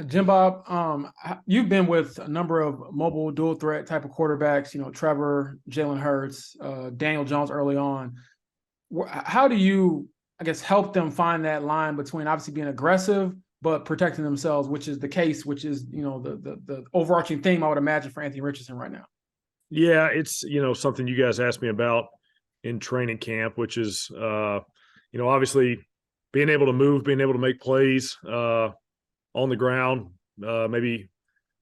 Jim Bob, you've been with a number of mobile dual threat type of quarterbacks, Trevor, Jalen Hurts, Daniel Jones early on. How do you, I guess, help them find that line between obviously being aggressive but protecting themselves, which is the case, which is, the overarching theme I would imagine for Anthony Richardson right now? Yeah, it's something you guys asked me about in training camp, which is obviously being able to move, being able to make plays on the ground, maybe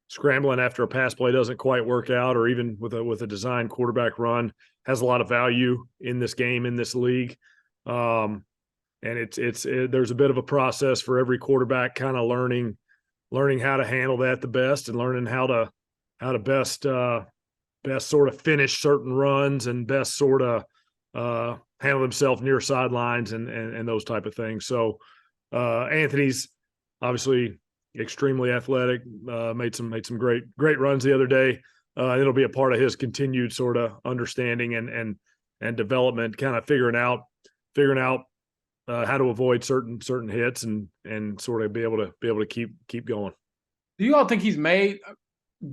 scrambling after a pass play doesn't quite work out, or even with a design quarterback run has a lot of value in this game, in this league. And there's a bit of a process for every quarterback, kind of learning how to handle that the best, and learning how to best sort of finish certain runs, and best sort of handle himself near sidelines and those type of things. So Anthony's obviously extremely athletic, made some great runs the other day. It'll be a part of his continued sort of understanding and development, kind of figuring out how to avoid certain hits and sort of be able to keep going. Do you all think he's made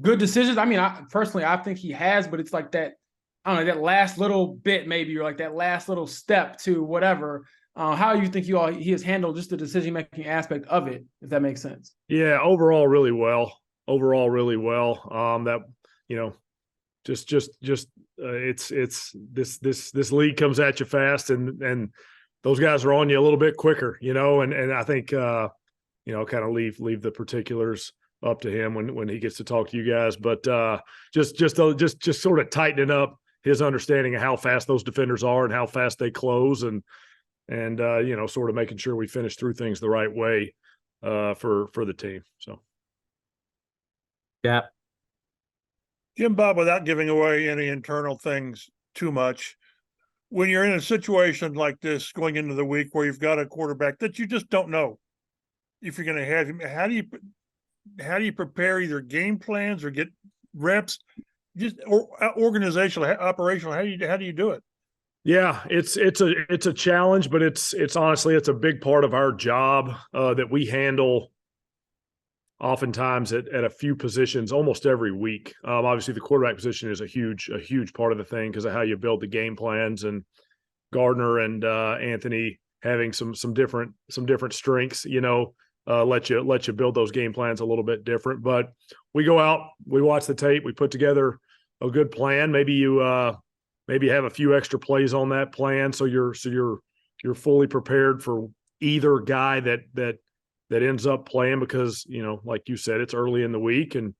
good decisions? I mean, personally, I think he has, but it's like that, I don't know, that last little bit maybe, or like that last little step to whatever. How do you think he has handled just the decision-making aspect of it, if that makes sense? Yeah, overall really well. That, it's this league comes at you fast, and those guys are on you a little bit quicker, and I think, kind of leave the particulars up to him when he gets to talk to you guys. But just sort of tightening up his understanding of how fast those defenders are and how fast they close, and sort of making sure we finish through things the right way for the team. So, yeah, Jim Bob, without giving away any internal things too much, when you're in a situation like this going into the week where you've got a quarterback that you just don't know if you're going to have him, how do you prepare either game plans or get reps, just organizational, operational? How do you do it? Yeah, it's a challenge, but it's honestly, it's a big part of our job that we handle oftentimes at a few positions almost every week. Obviously the quarterback position is a huge part of the thing because of how you build the game plans, and Gardner and Anthony having some different strengths, let you build those game plans a little bit different. But we go out, we watch the tape, we put together a good plan. Maybe you have a few extra plays on that plan, so you're fully prepared for either guy that ends up playing, because like you said, it's early in the week, and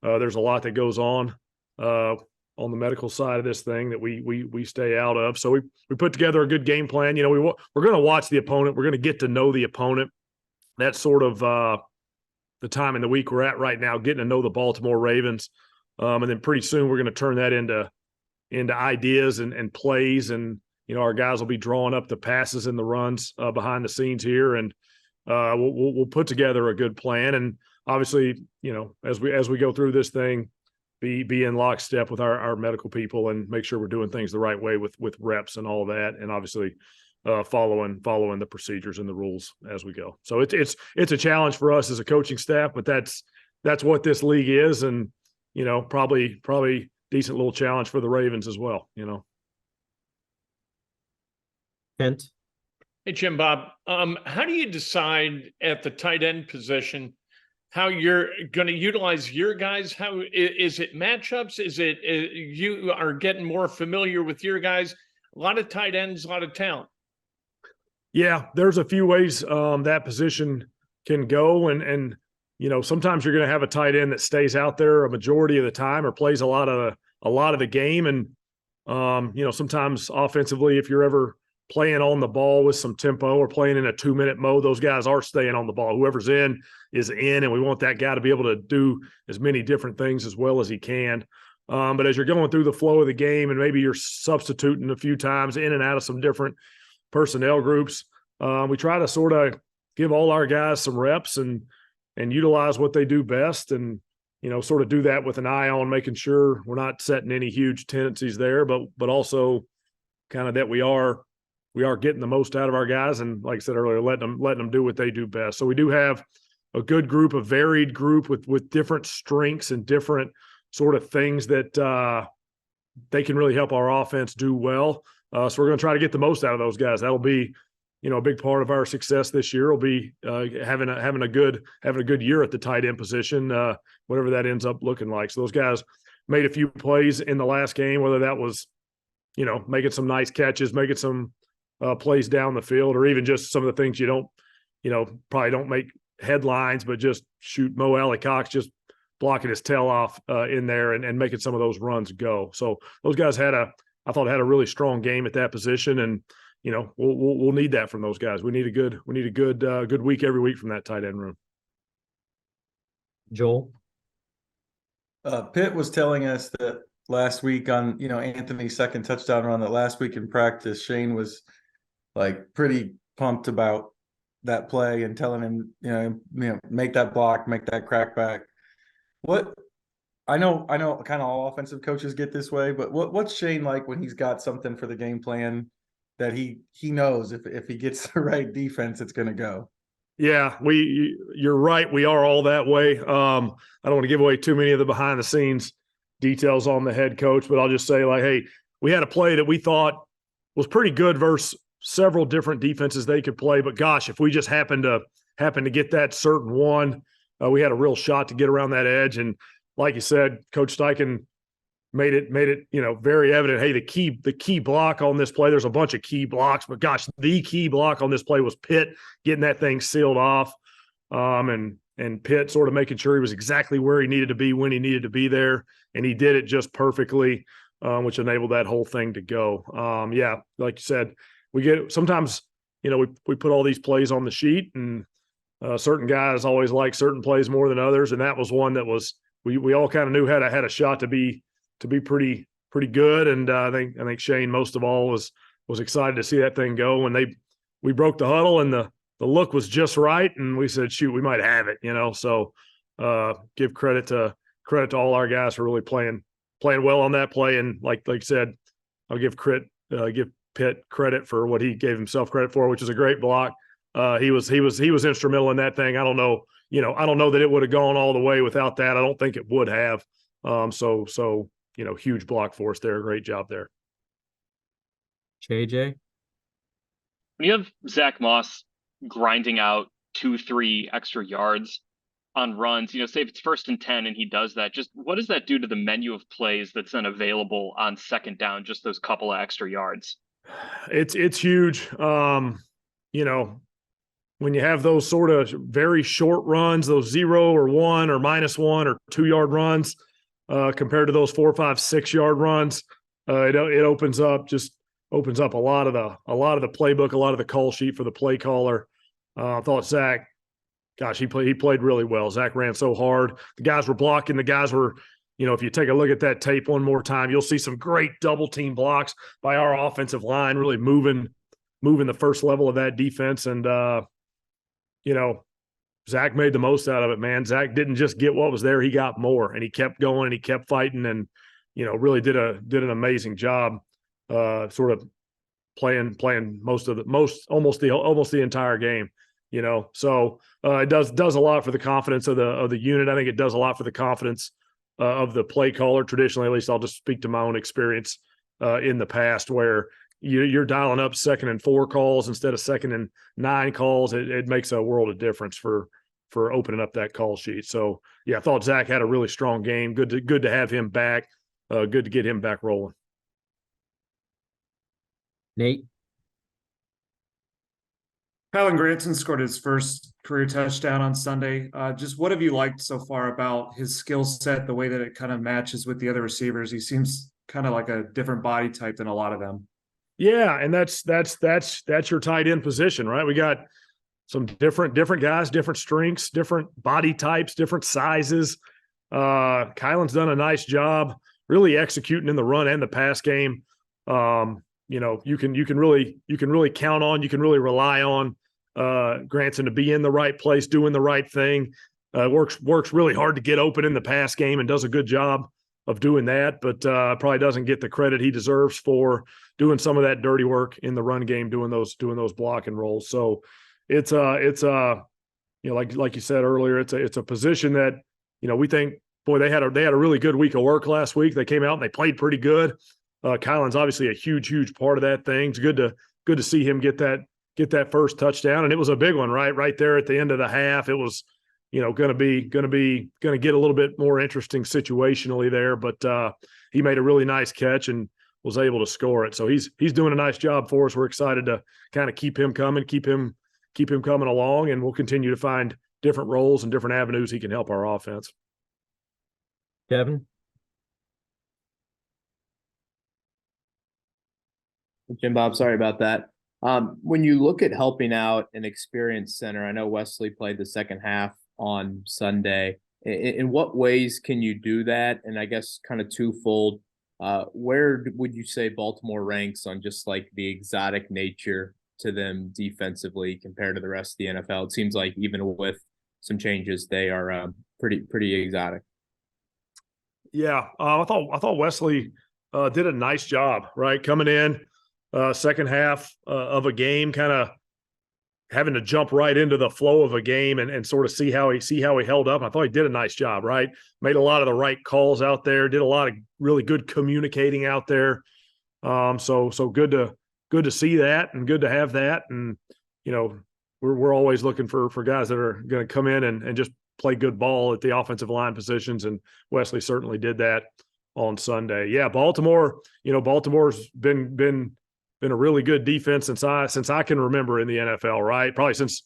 there's a lot that goes on the medical side of this thing that we stay out of. So we put together a good game plan. We're going to watch the opponent. We're going to get to know the opponent. That's sort of the time in the week we're at right now, getting to know the Baltimore Ravens, and then pretty soon we're going to turn that into ideas and plays, and our guys will be drawing up the passes and the runs behind the scenes here, and we'll put together a good plan. And obviously, as we go through this thing, be in lockstep with our medical people and make sure we're doing things the right way with reps and all that, and obviously following the procedures and the rules as we go. So it's a challenge for us as a coaching staff, but that's what this league is, and probably decent little challenge for the Ravens as well. Kent. Hey, Jim Bob, how do you decide at the tight end position how you're going to utilize your guys? How is it matchups? Is it you are getting more familiar with your guys? A lot of tight ends, a lot of talent. Yeah, there's a few ways that position can go, and sometimes you're going to have a tight end that stays out there a majority of the time or plays a lot of the game, and sometimes offensively, if you're ever playing on the ball with some tempo or playing in a 2-minute mode, those guys are staying on the ball. Whoever's in is in, and we want that guy to be able to do as many different things as well as he can. But as you're going through the flow of the game, and maybe you're substituting a few times in and out of some different personnel groups, we try to sort of give all our guys some reps and utilize what they do best, and sort of do that with an eye on making sure we're not setting any huge tendencies there, but also kind of that we are getting the most out of our guys, and like I said earlier, letting them do what they do best. So we do have good group, a varied group with different strengths and different sort of things that they can really help our offense do well. So we're going to try to get the most out of those guys. That'll be, a big part of our success this year will be having a good year at the tight end position, whatever that ends up looking like. So those guys made a few plays in the last game, whether that was, making some nice catches, making some plays down the field, or even just some of the things you don't, probably don't make headlines, but just shoot Mo Alley Cox just blocking his tail off in there and making some of those runs go. So those guys I thought had a really strong game at that position, and we'll need that from those guys. We need a good week every week from that tight end room. Joel. Pitt was telling us that last week on, Anthony's second touchdown run, that last week in practice, Shane was like pretty pumped about that play and telling him, make that block, make that crack back. What I know kind of all offensive coaches get this way, but what's Shane like when he's got something for the game plan that he knows if he gets the right defense, it's going to go? Yeah, you're right. We are all that way. I don't want to give away too many of the behind the scenes details on the head coach, but I'll just say, like, hey, we had a play that we thought was pretty good versus several different defenses they could play. But gosh, if we just happened to get that certain one, we had a real shot to get around that edge. And like you said, Coach Steichen made it, very evident. Hey, the key block on this play, there's a bunch of key blocks, but gosh, the key block on this play was Pitt getting that thing sealed off. And Pitt sort of making sure he was exactly where he needed to be when he needed to be there. And he did it just perfectly, which enabled that whole thing to go. Yeah, like you said, we get sometimes, we put all these plays on the sheet, and certain guys always like certain plays more than others. And that was one that was, we all kind of knew had a shot to be pretty good. And I think Shane most of all was excited to see that thing go when we broke the huddle and the look was just right. And we said, shoot, we might have it, so give credit to all our guys for really playing well on that play. And like I said, I'll give Pitt credit for what he gave himself credit for, which is a great block. He was instrumental in that thing. I don't know that it would have gone all the way without that. I don't think it would have. So huge block for us there. Great job there. JJ. When you have Zach Moss grinding out 2-3 extra yards on runs, say if it's 1st and 10 and he does that, just what does that do to the menu of plays that's then available on second down, just those couple of extra yards? It's huge. When you have those sort of very short runs, those 0 or 1 or -1 or 2 yard runs, compared to those 4, 5, 6 yard runs, it opens up a lot of the playbook, a lot of the call sheet for the play caller. I thought Zach, gosh, he played really well. Zach ran so hard. The guys were blocking. The guys were, if you take a look at that tape one more time, you'll see some great double team blocks by our offensive line, really moving the first level of that defense. And, Zach made the most out of it, man. Zach didn't just get what was there. He got more, and he kept going and he kept fighting and, really did an amazing job, sort of playing almost the entire game, So it does a lot for the confidence of the unit. I think it does a lot for the confidence of the play caller. Traditionally, at least I'll just speak to my own experience in the past, where you're dialing up 2nd and 4 calls instead of 2nd and 9 calls. It makes a world of difference for opening up that call sheet. So yeah, I thought Zach had a really strong game. Good to have him back. Good to get him back rolling. Nate. Kylan Granson scored his first career touchdown on Sunday. Just what have you liked so far about his skill set, the way that it kind of matches with the other receivers? He seems kind of like a different body type than a lot of them. Yeah, and that's your tight end position, right? We got some different guys, different strengths, different body types, different sizes. Kylan's done a nice job really executing in the run and the pass game. You can really count on, you can really rely on Granson to be in the right place, doing the right thing. Works really hard to get open in the pass game and does a good job of doing that, but probably doesn't get the credit he deserves for doing some of that dirty work in the run game, doing those block and rolls. So it's like you said earlier, it's a position that, we think, boy, they had a really good week of work last week. They came out and they played pretty good. Kylan's obviously a huge part of that thing. It's good to see him get that first touchdown, and it was a big one, right there at the end of the half. It was, going to get a little bit more interesting situationally there, but he made a really nice catch and was able to score it. So he's doing a nice job for us. We're excited to kind of keep him coming along, and we'll continue to find different roles and different avenues he can help our offense. Kevin. Jim Bob, sorry about that. When you look at helping out an experienced center, I know Wesley played the second half on Sunday. In what ways can you do that? And I guess kind of twofold, where would you say Baltimore ranks on just like the exotic nature to them defensively compared to the rest of the NFL? It seems like even with some changes, they are pretty exotic. Yeah, I thought Wesley did a nice job, right? Coming in second half of a game, kind of having to jump right into the flow of a game and sort of see how he held up. I thought he did a nice job, right? Made a lot of the right calls out there, did a lot of really good communicating out there. So good to see that and good to have that. And, we're always looking for guys that are going to come in and just play good ball at the offensive line positions. And Wesley certainly did that on Sunday. Yeah. Baltimore's been a really good defense since I can remember in the NFL, right? Probably since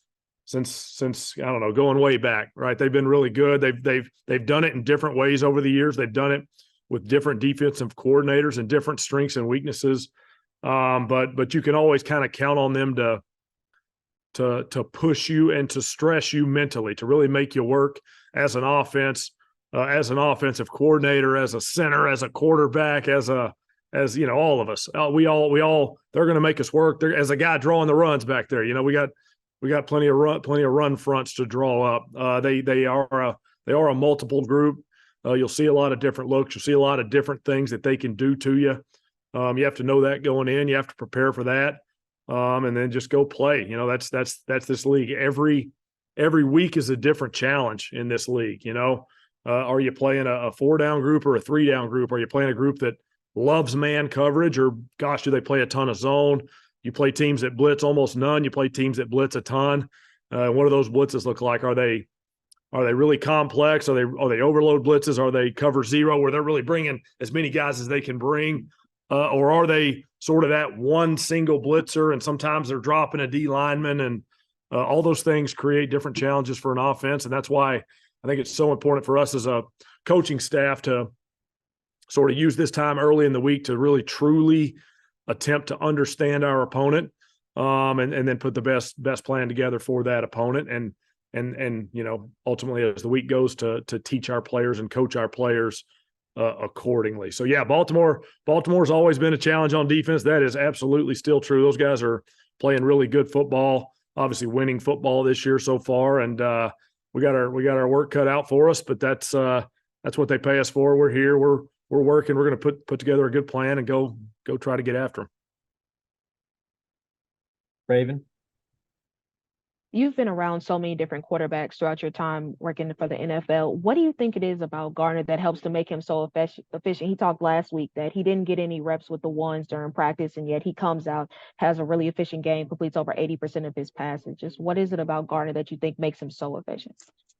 I don't know, going way back, right? They've been really good. They've done it in different ways over the years. They've done it with different defensive coordinators and different strengths and weaknesses. But you can always kind of count on them to push you and to stress you mentally, to really make you work as an offense, as an offensive coordinator, as a center, as a quarterback, as all of us. We all they're going to make us work. They're, as a guy drawing the runs back there, we got plenty of run fronts to draw up. They are a multiple group. You'll see a lot of different looks. You'll see a lot of different things that they can do to you. You have to know that going in. You have to prepare for that. And then just go play. That's this league. Every week is a different challenge in this league. Are you playing a 4-down group or a 3-down group? Are you playing a group that loves man coverage, or gosh, do they play a ton of zone? You play teams that blitz almost none. You play teams that blitz a ton. What do those blitzes look like? Are they really complex? Are they overload blitzes? Are they cover zero where they're really bringing as many guys as they can bring? Or are they sort of that one single blitzer, and sometimes they're dropping a D lineman, and all those things create different challenges for an offense. And that's why I think it's so important for us as a coaching staff to sort of use this time early in the week to really truly attempt to understand our opponent, and then put the best plan together for that opponent. And ultimately as the week goes to teach our players and coach our players accordingly. So yeah, Baltimore's always been a challenge on defense. That is absolutely still true. Those guys are playing really good football, obviously winning football this year so far. And we got our work cut out for us, but that's what they pay us for. We're here. We're working. We're going to put together a good plan and go try to get after them. Raven. You've been around so many different quarterbacks throughout your time working for the NFL. What do you think it is about Gardner that helps to make him so efficient? He talked last week that he didn't get any reps with the ones during practice, and yet he comes out, has a really efficient game, completes over 80% of his passes. Just what is it about Gardner that you think makes him so efficient?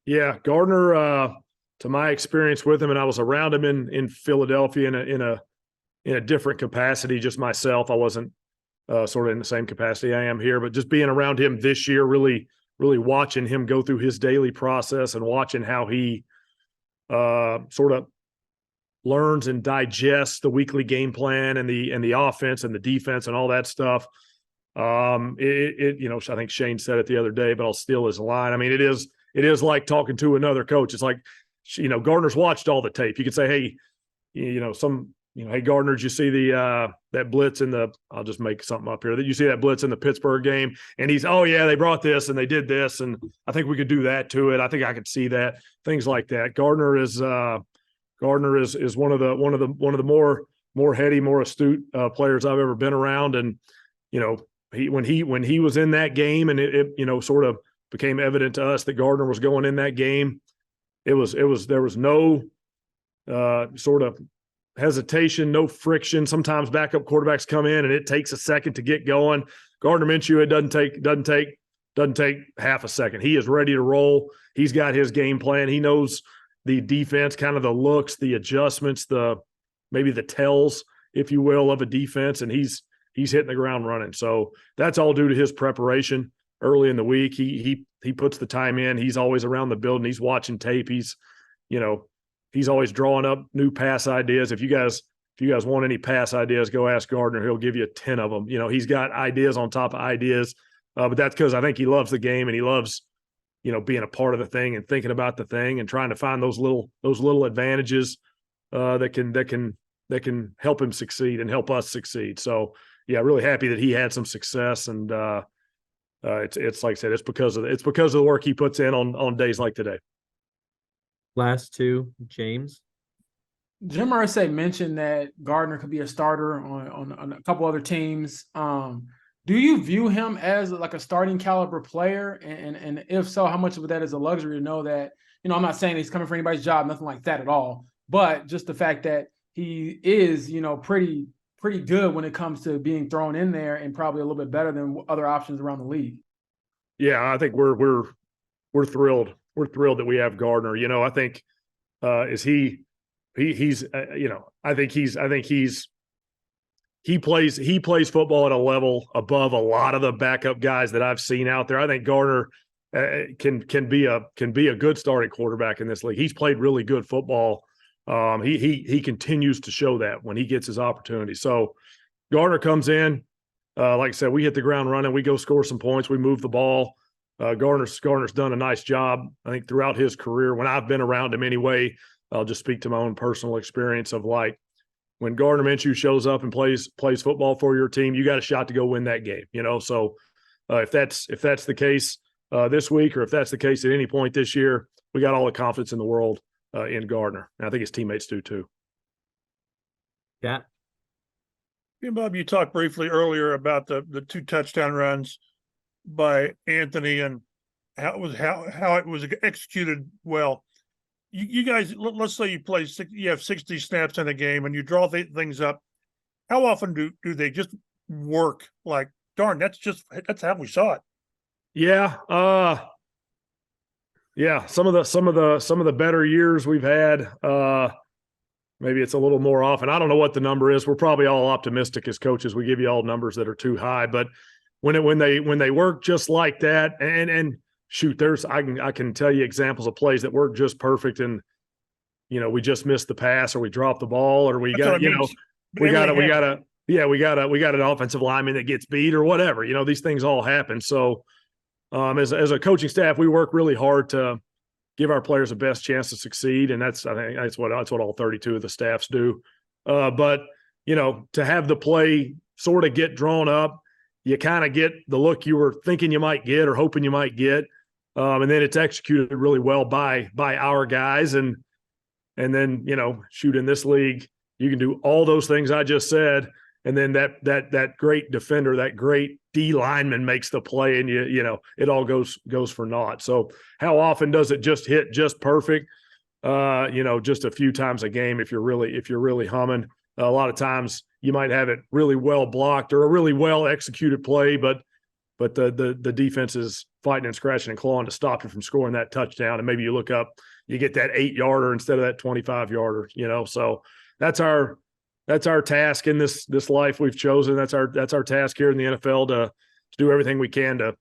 Yeah, Gardner, to my experience with him, and I was around him in Philadelphia in a different capacity, just myself. I wasn't sort of in the same capacity I am here, but just being around him this year, really watching him go through his daily process and watching how he sort of learns and digests the weekly game plan and the offense and the defense and all that stuff. I think Shane said it the other day, but I'll steal his line. I mean, it is like talking to another coach. It's like, Gardner's watched all the tape. You could say, hey, hey, Gardner, did you see that blitz I'll just make something up here, that you see that blitz in the Pittsburgh game? And he's, oh yeah, they brought this and they did this, and I think we could do that to it. I think I could see that, things like that. Gardner is one of the more heady, more astute players I've ever been around. And, when he was in that game and it sort of became evident to us that Gardner was going in that game, there was no sort of hesitation, no friction. Sometimes backup quarterbacks come in and it takes a second to get going. Gardner Minshew, it doesn't take half a second. He is ready to roll. He's got his game plan. He knows the defense, kind of the looks, the adjustments, maybe the tells, if you will, of a defense, and he's hitting the ground running. So that's all due to his preparation early in the week. He puts the time in. He's always around the building. He's watching tape. He's always drawing up new pass ideas. If you guys want any pass ideas, go ask Gardner. He'll give you 10 of them. He's got ideas on top of ideas, but that's because I think he loves the game and he loves, being a part of the thing and thinking about the thing and trying to find those little advantages that can help him succeed and help us succeed. So yeah, really happy that he had some success, and it's like I said, it's because of the work he puts in on days like today. Last two, James. Jim Irsay mentioned that Gardner could be a starter on a couple other teams. Do you view him as like a starting caliber player? And if so, how much of that is a luxury to know that, I'm not saying he's coming for anybody's job, nothing like that at all, but just the fact that he is, pretty good when it comes to being thrown in there and probably a little bit better than other options around the league. Yeah, I think we're thrilled. We're thrilled that we have Gardner. I think he plays football at a level above a lot of the backup guys that I've seen out there. I think Gardner can be a good starting quarterback in this league. He's played really good football. He continues to show that when he gets his opportunity. So Gardner comes in, like I said, we hit the ground running. We go score some points. We move the ball. Gardner's done a nice job, I think, throughout his career. When I've been around him anyway, I'll just speak to my own personal experience of like when Gardner Minshew shows up and plays football for your team, you got a shot to go win that game. So if that's the case this week, or if that's the case at any point this year, we got all the confidence in the world in Gardner. And I think his teammates do too. Yeah. Yeah, Bob, you talked briefly earlier about the 2 touchdown runs by Anthony and how it was executed well. You guys, let's say you have 60 snaps in a game and you draw things up. How often do they just work like, darn, that's how we saw it? Yeah. Some of the better years we've had, maybe it's a little more often. I don't know what the number is. We're probably all optimistic as coaches. We give you all numbers that are too high, but when they work just like that, and shoot, I can tell you examples of plays that work just perfect, and we just missed the pass, or we dropped the ball, or we got an offensive lineman that gets beat or whatever. These things all happen. So as a coaching staff, we work really hard to give our players the best chance to succeed, and I think that's what all 32 of the staffs do. But to have the play sort of get drawn up, you kind of get the look you were thinking you might get or hoping you might get. And then it's executed really well by our guys. And then, shoot, in this league, you can do all those things I just said. And then that great defender, that great D lineman makes the play, and it all goes for naught. So how often does it just hit just perfect? Just a few times a game if you're really humming. A lot of times you might have it really well blocked or a really well executed play, but the defense is fighting and scratching and clawing to stop you from scoring that touchdown. And maybe you look up, you get that 8-yarder instead of that 25-yarder. So that's our task in this life we've chosen. That's our task here in the NFL to do everything we can to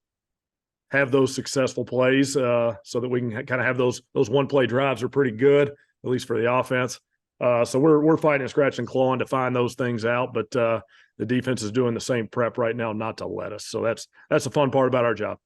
have those successful plays, so that we can kind of have those one-play drives are pretty good, at least for the offense. So we're fighting and scratching and clawing to find those things out, but the defense is doing the same prep right now not to let us. So that's the fun part about our job.